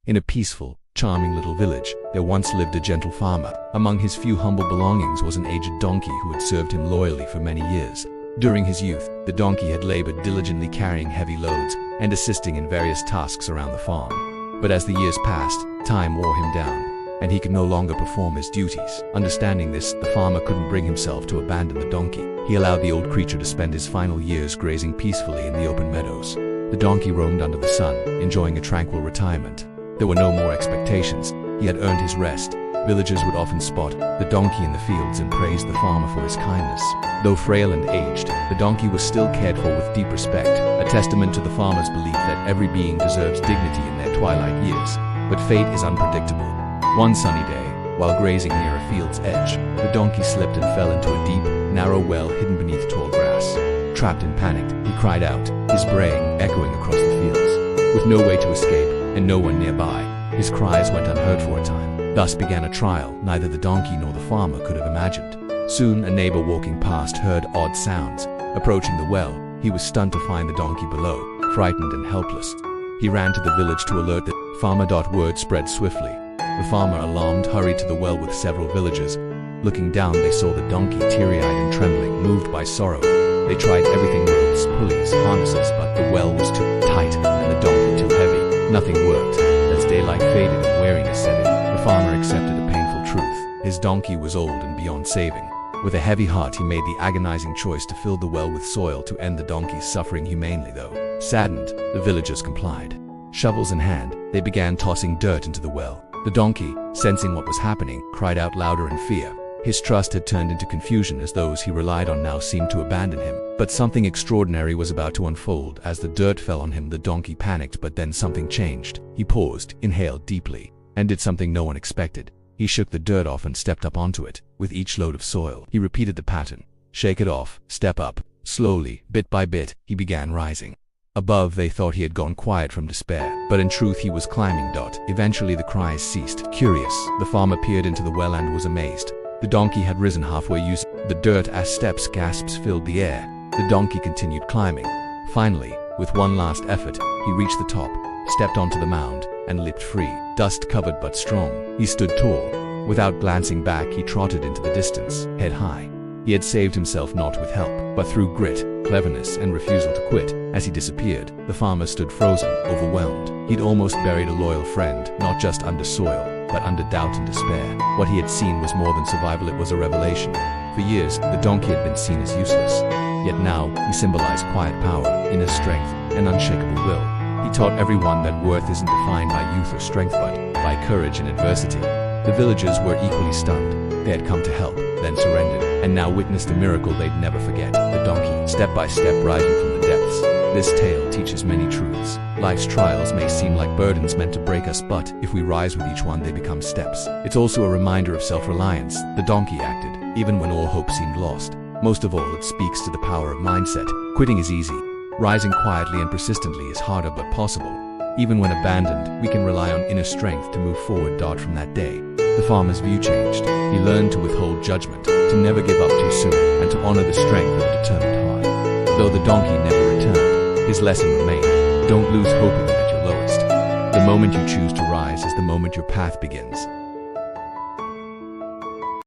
In a peaceful, charming little village, there once lived a gentle farmer. Among his few humble belongings was an aged donkey who had served him loyally for many years. During his youth, the donkey had labored diligently carrying heavy loads and assisting in various tasks around the farm. But as the years passed, time wore him down, and he could no longer perform his duties. Understanding this, the farmer couldn't bring himself to abandon the donkey. He allowed the old creature to spend his final years grazing peacefully in the open meadows. The donkey roamed under the sun, enjoying a tranquil retirement. There were no more expectations. He had earned his rest. Villagers would often spot the donkey in the fields and praise the farmer for his kindness. Though frail and aged, the donkey was still cared for with deep respect, a testament to the farmer's belief that every being deserves dignity in their twilight years. But fate is unpredictable. One sunny day, while grazing near a field's edge, the donkey slipped and fell into a deep, narrow well hidden beneath tall grass. Trapped and panicked, he cried out, his braying echoing across the fields. With no way to escape, and no one nearby, his cries went unheard for a time. Thus began a trial neither the donkey nor the farmer could have imagined. Soon, a neighbor walking past heard odd sounds. Approaching the well, he was stunned to find the donkey below, frightened and helpless. He ran to the village to alert the farmer. Word spread swiftly. The farmer, alarmed, hurried to the well with several villagers. Looking down, they saw the donkey teary-eyed and trembling, moved by sorrow. They tried everything: ropes, pulleys, harnesses, but the well was too tight and the donkey too heavy. Nothing worked. As daylight faded and weariness set in, the farmer accepted a painful truth. His donkey was old and beyond saving. With a heavy heart, he made the agonizing choice to fill the well with soil to end the donkey's suffering humanely. Though saddened, the villagers complied. Shovels in hand, they began tossing dirt into the well. The donkey, sensing what was happening, cried out louder in fear. His trust had turned into confusion as those he relied on now seemed to abandon him. But something extraordinary was about to unfold. As the dirt fell on him, the donkey panicked, but then something changed. He paused, inhaled deeply, and did something no one expected. He shook the dirt off and stepped up onto it. With each load of soil, he repeated the pattern. Shake it off, step up. Slowly, bit by bit, he began rising. Above, they thought he had gone quiet from despair, but in truth he was climbing. Eventually the cries ceased. Curious, the farmer peered into the well and was amazed. The donkey had risen halfway, using the dirt as steps. Gasps filled the air. The donkey continued climbing. Finally, with one last effort, he reached the top, stepped onto the mound, and leaped free. Dust-covered but strong, he stood tall. Without glancing back, he trotted into the distance, head high. He had saved himself not with help, but through grit, cleverness, and refusal to quit. As he disappeared, the farmer stood frozen, overwhelmed. He'd almost buried a loyal friend, not just under soil, but under doubt and despair. What he had seen was more than survival, it was a revelation. For years, the donkey had been seen as useless. Yet now, he symbolized quiet power, inner strength, and unshakable will. He taught everyone that worth isn't defined by youth or strength, but by courage and adversity. The villagers were equally stunned. They had come to help, then surrendered, and now witnessed a miracle they'd never forget. The donkey, step by step, rising from the depths. This tale teaches many truths. Life's trials may seem like burdens meant to break us, but if we rise with each one, they become steps. It's also a reminder of self-reliance. The donkey acted, even when all hope seemed lost. Most of all, it speaks to the power of mindset. Quitting is easy. Rising quietly and persistently is harder but possible. Even when abandoned, we can rely on inner strength to move forward. From that day, the farmer's view changed. He learned to withhold judgment, to never give up too soon, and to honor the strength of a determined heart. Though the donkey never returned, his lesson remained. Don't lose hope even at your lowest. The moment you choose to rise is the moment your path begins.